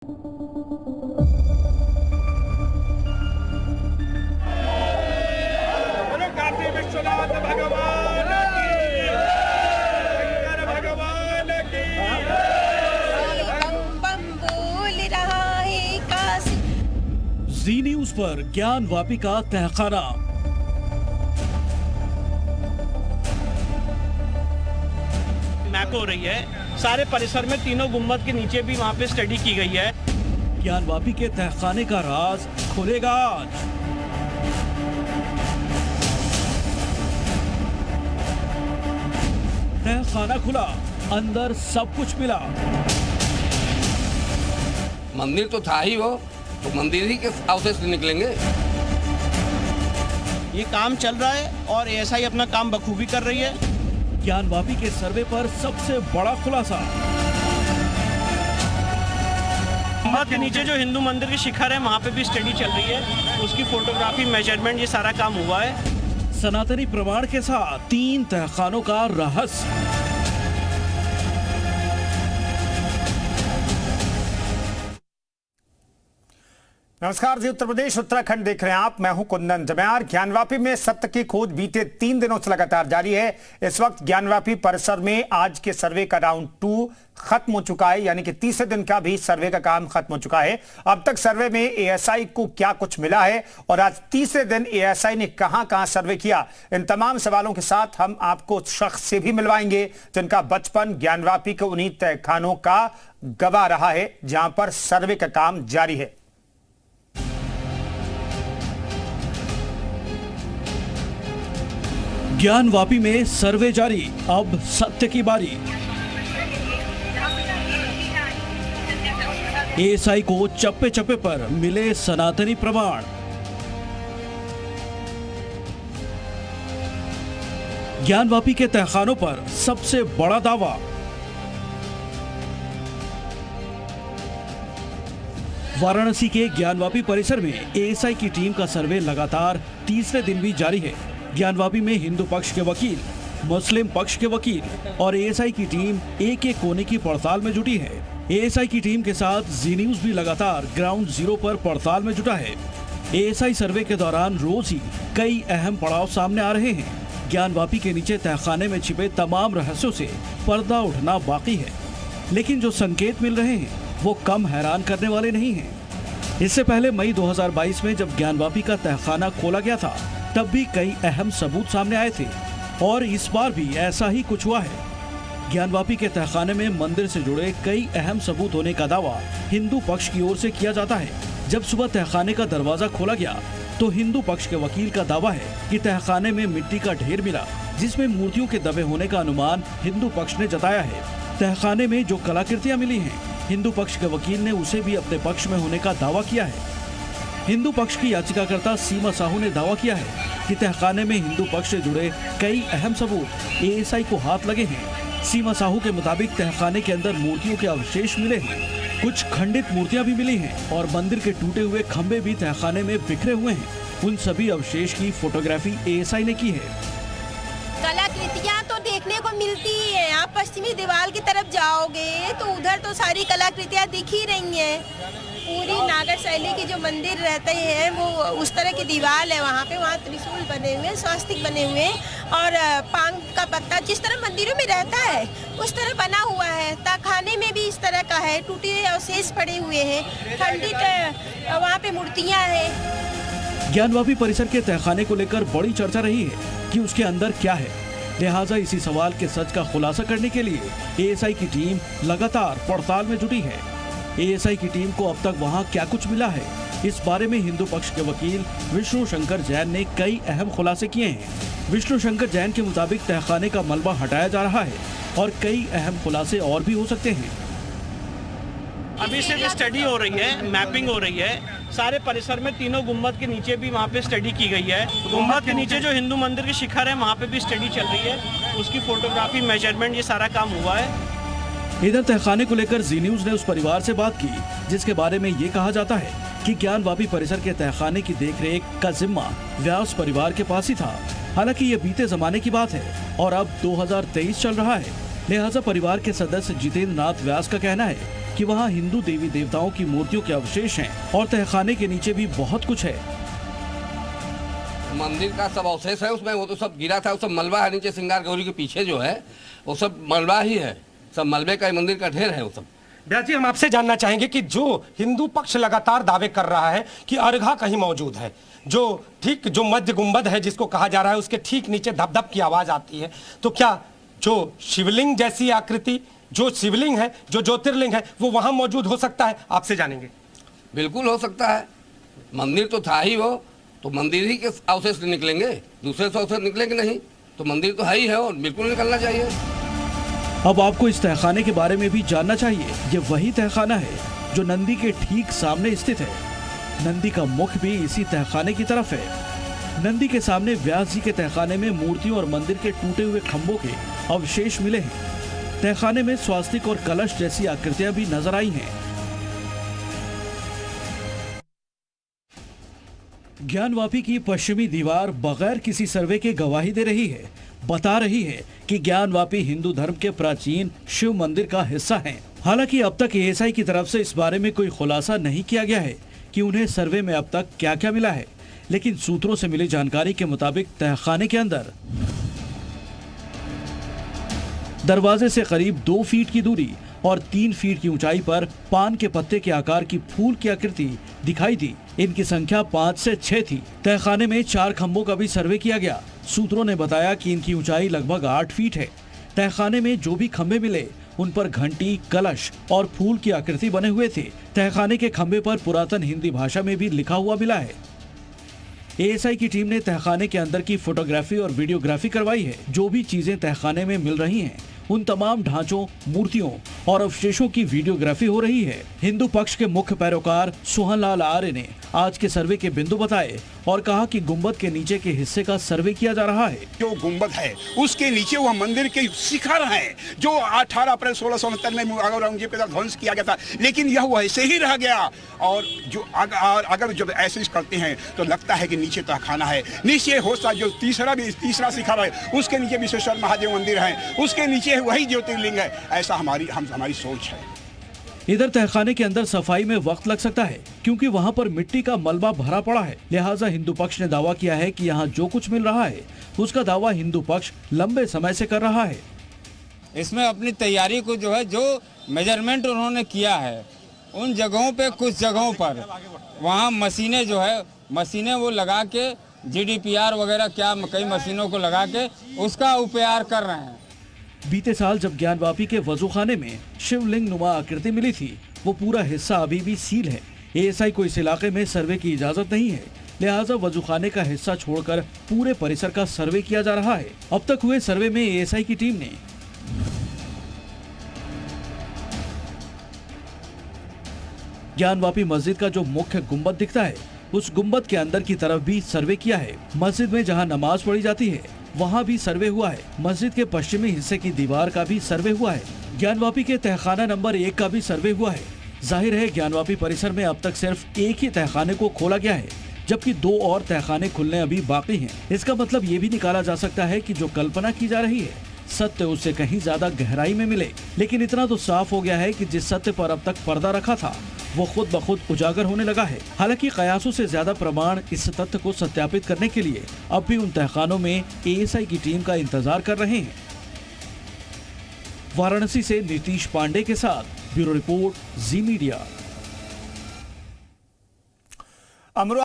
काशी विश्वनाथ भगवान की, शंकर भगवान की। बम बम बोल रहा है काशी। जी न्यूज पर ज्ञानवापी का तहखाना। मैप हो रही है सारे परिसर में, तीनों गुम्बद के नीचे भी वहाँ पे स्टडी की गई है। ज्ञानवापी के तहखाने का राज खुलेगा आज। तहखाना खुला, अंदर सब कुछ मिला। मंदिर तो था ही वो, तो मंदिर ही के अवशेष से निकलेंगे। ये काम चल रहा है और एएसआई अपना काम बखूबी कर रही है। ज्ञानवापी के सर्वे पर सबसे बड़ा खुलासा। गुम्बद के नीचे जो हिंदू मंदिर के शिखर है वहाँ पे भी स्टडी चल रही है, उसकी फोटोग्राफी, मेजरमेंट, ये सारा काम हुआ है। सनातनी प्रमाण के साथ 3 तहखानों का रहस्य। नमस्कार जी, उत्तर प्रदेश उत्तराखंड देख रहे हैं आप। मैं हूं कुंदन जम्यार। ज्ञानवापी में सत्य की खोज बीते 3 दिनों से लगातार जारी है। इस वक्त ज्ञानवापी परिसर में आज के सर्वे का राउंड 2 खत्म हो चुका है, यानी कि तीसरे दिन का भी सर्वे का काम खत्म हो चुका है। अब तक सर्वे में एएसआई को क्या कुछ मिला है और आज तीसरे दिन एएसआई ने कहां-कहां सर्वे किया, इन तमाम सवालों के साथ हम आपको उस शख्स से भी मिलवाएंगे जिनका बचपन ज्ञानवापी के उन्हीं तहखानों का गवाह रहा है जहां पर सर्वे का काम जारी है। ज्ञानवापी में सर्वे जारी, अब सत्य की बारी। एएसआई को चप्पे चप्पे पर मिले सनातनी प्रमाण। ज्ञानवापी के तहखानों पर सबसे बड़ा दावा। वाराणसी के ज्ञानवापी परिसर में एएसआई की टीम का सर्वे लगातार तीसरे दिन भी जारी है। ज्ञानवापी में हिंदू पक्ष के वकील, मुस्लिम पक्ष के वकील और एएसआई की टीम एक एक कोने की पड़ताल में जुटी है। एएसआई की टीम के साथ जी न्यूज भी लगातार ग्राउंड जीरो पर पड़ताल में जुटा है। एएसआई सर्वे के दौरान रोज ही कई अहम पड़ाव सामने आ रहे हैं। ज्ञानवापी के नीचे तहखाने में छिपे तमाम रहस्यों से पर्दा उठना बाकी है, लेकिन जो संकेत मिल रहे हैं वो कम हैरान करने वाले नहीं हैं। इससे पहले मई 2022 में जब ज्ञानवापी का तहखाना खोला गया था, तब भी कई अहम सबूत सामने आए थे और इस बार भी ऐसा ही कुछ हुआ है। ज्ञानवापी के तहखाने में मंदिर से जुड़े कई अहम सबूत होने का दावा हिंदू पक्ष की ओर से किया जाता है। जब सुबह तहखाने का दरवाजा खोला गया तो हिंदू पक्ष के वकील का दावा है कि तहखाने में मिट्टी का ढेर मिला, जिसमें मूर्तियों के दबे होने का अनुमान हिंदू पक्ष ने जताया है। तहखाने में जो कलाकृतियां मिली हैं, हिंदू पक्ष के वकील ने उसे भी अपने पक्ष में होने का दावा किया है। हिंदू पक्ष की याचिकाकर्ता सीमा साहू ने दावा किया है कि तहखाने में हिंदू पक्ष से जुड़े कई अहम सबूत एएसआई को हाथ लगे हैं। सीमा साहू के मुताबिक तहखाने के अंदर मूर्तियों के अवशेष मिले हैं, कुछ खंडित मूर्तियां भी मिली हैं और मंदिर के टूटे हुए खंभे भी तहखाने में बिखरे हुए हैं। उन सभी अवशेष की फोटोग्राफी एएसआई ने की है। कलाकृतियाँ तो देखने को मिलती ही है। आप पश्चिमी दीवार की तरफ जाओगे तो उधर तो सारी कलाकृतियाँ दिख ही रही हैं। पूरी नागर शैली की जो मंदिर रहते हैं वो उस तरह की दीवार है वहाँ पे। वहाँ त्रिशूल बने हुए, स्वास्तिक बने हुए और पांग का पत्ता जिस तरह मंदिरों में रहता है उस तरह बना हुआ है। तहखाने में भी इस तरह का है, टूटे हुए अवशेष पड़े हुए हैं, खंडित वहाँ पे मूर्तियाँ हैं। ज्ञानवापी परिसर के तहखाने को लेकर बड़ी चर्चा रही है कि उसके अंदर क्या है। लिहाजा इसी सवाल के सच का खुलासा करने के लिए एएसआई की टीम लगातार पड़ताल में जुटी है। एएसआई की टीम को अब तक वहां क्या कुछ मिला है, इस बारे में हिंदू पक्ष के वकील विष्णु शंकर जैन ने कई अहम खुलासे किए हैं। विष्णु शंकर जैन के मुताबिक तहखाने का मलबा हटाया जा रहा है और कई अहम खुलासे और भी हो सकते हैं। अभी सिर्फ स्टडी हो रही है, मैपिंग हो रही है। सारे परिसर में तीनों गुम्बद के नीचे भी वहाँ पे स्टडी की गई है। गुम्बद के नीचे जो हिंदू मंदिर के शिखर है वहाँ पे भी स्टडी चल रही है, उसकी फोटोग्राफी, मेजरमेंट, ये सारा काम हुआ है। इधर तहखाने को लेकर जी न्यूज ने उस परिवार से बात की जिसके बारे में ये कहा जाता है कि ज्ञानवापी परिसर के तहखाने की देखरेख का जिम्मा व्यास परिवार के पास ही था। हालांकि ये बीते जमाने की बात है और अब 2023 चल रहा है। लिहाजा परिवार के सदस्य जितेंद्र नाथ व्यास का कहना है कि वहाँ हिंदू देवी देवताओं की मूर्तियों के अवशेष हैं और तहखाने के नीचे भी बहुत कुछ है। मंदिर का सब अवशेष है उसमें, वो तो सब गिरा था, वो सब मलबा है नीचे। श्रृंगार गौरी के पीछे जो है वो सब मलबा ही है, सब मलबे का मंदिर का ढेर है वो सब। व्यास जी, हम आपसे जानना चाहेंगे कि जो हिंदू पक्ष लगातार दावे कर रहा है कि अर्घा कहीं मौजूद है, जो ठीक जो मध्य गुंबद है जिसको कहा जा रहा है उसके ठीक नीचे धप धप की आवाज आती है, तो क्या जो शिवलिंग जैसी आकृति, जो शिवलिंग है, जो ज्योतिर्लिंग है, वो वहां मौजूद हो सकता है? आपसे जानेंगे। बिल्कुल हो सकता है, मंदिर तो था ही वो, तो मंदिर ही के अवशेष निकलेंगे, दूसरे से अवशेष निकलेंगे नहीं, तो मंदिर तो है ही है और बिल्कुल निकलना चाहिए। अब आपको इस तहखाने के बारे में भी जानना चाहिए। ये वही तहखाना है जो नंदी के ठीक सामने स्थित है। नंदी का मुख भी इसी तहखाने की तरफ है। नंदी के सामने व्यास जी के तहखाने में मूर्तियों और मंदिर के टूटे हुए खंभों के अवशेष मिले हैं। तहखाने में स्वास्तिक और कलश जैसी आकृतियां भी नजर आई हैं। ज्ञानवापी की पश्चिमी दीवार बगैर किसी सर्वे के गवाही दे रही है, बता रही है कि ज्ञानवापी हिंदू धर्म के प्राचीन शिव मंदिर का हिस्सा है। हालांकि अब तक एएसआई की तरफ से इस बारे में कोई खुलासा नहीं किया गया है कि उन्हें सर्वे में अब तक क्या क्या मिला है, लेकिन सूत्रों से मिली जानकारी के मुताबिक तहखाने के अंदर दरवाजे से करीब 2 फीट की दूरी और 3 फीट की ऊंचाई पर पान के पत्ते के आकार की फूल की आकृति दिखाई दी। इनकी संख्या 5 से 6 थी। तहखाने में 4 खंभों का भी सर्वे किया गया। सूत्रों ने बताया कि इनकी ऊंचाई लगभग 8 फीट है। तहखाने में जो भी खंभे मिले उन पर घंटी, कलश और फूल की आकृति बने हुए थे। तहखाने के खंभे पर पुरातन हिंदी भाषा में भी लिखा हुआ मिला है। एएसआई की टीम ने तहखाने के अंदर की फोटोग्राफी और वीडियोग्राफी करवाई है। जो भी चीजें तहखाने में मिल रही हैं, उन तमाम ढांचों, मूर्तियों और अवशेषों की वीडियोग्राफी हो रही है। हिंदू पक्ष के मुख्य पैरोकार सोहनलाल आर्य ने आज के सर्वे के बिंदु बताए और कहा कि गुंबद के नीचे के हिस्से का सर्वे किया जा रहा है। जो गुंबद है उसके नीचे वह मंदिर के शिखर हैं, जो 18 अप्रैल 1669 में औरंगजेब के द्वारा ध्वंस किया गया था, लेकिन यह वैसे ही रह गया। और जो अगर जब ऐसे करते हैं तो लगता है कि नीचे तहखाना है। नीचे होता जो तीसरा शिखर है उसके नीचे विश्वेश्वर महादेव मंदिर है, उसके नीचे वही ज्योतिर्लिंग है। ऐसा हमारी सोच है। इधर तहखाने के अंदर सफाई में वक्त लग सकता है क्योंकि वहां पर मिट्टी का मलबा भरा पड़ा है। लिहाजा हिंदू पक्ष ने दावा किया है कि यहां जो कुछ मिल रहा है उसका दावा हिंदू पक्ष लंबे समय से कर रहा है। इसमें अपनी तैयारी को जो है, जो मेजरमेंट उन्होंने किया है उन जगहों पे, कुछ जगहों पर वहाँ मशीनें जो है, मशीनें वो लगा के GDPR वगैरह क्या कई मशीनों को लगा के उसका उपयोग कर रहे हैं। बीते साल जब ज्ञानवापी के वजूखाने में शिवलिंग नुमा आकृति मिली थी, वो पूरा हिस्सा अभी भी सील है। एएसआई को इस इलाके में सर्वे की इजाजत नहीं है, लिहाजा वजूखाने का हिस्सा छोड़कर पूरे परिसर का सर्वे किया जा रहा है। अब तक हुए सर्वे में एएसआई की टीम ने ज्ञानवापी मस्जिद का जो मुख्य गुंबद दिखता है उस गुंबद के अंदर की तरफ भी सर्वे किया है। मस्जिद में जहां नमाज पढ़ी जाती है वहां भी सर्वे हुआ है। मस्जिद के पश्चिमी हिस्से की दीवार का भी सर्वे हुआ है। ज्ञानवापी के तहखाना नंबर 1 का भी सर्वे हुआ है। जाहिर है ज्ञानवापी परिसर में अब तक सिर्फ एक ही तहखाने को खोला गया है, जबकि 2 और तहखाने खुलने अभी बाकी हैं। इसका मतलब ये भी निकाला जा सकता है कि जो कल्पना की जा रही है सत्य उससे कहीं ज्यादा गहराई में मिले। लेकिन इतना तो साफ हो गया है कि जिस सत्य पर अब तक पर्दा रखा था वो खुद ब खुद उजागर होने लगा है। हालांकि कयासों से ज्यादा प्रमाण इस तथ्य को सत्यापित करने के लिए अब भी उन तहखानों में एएसआई की टीम का इंतजार कर रहे हैं। वाराणसी से नीतीश पांडे के साथ ब्यूरो रिपोर्ट, जी मीडिया।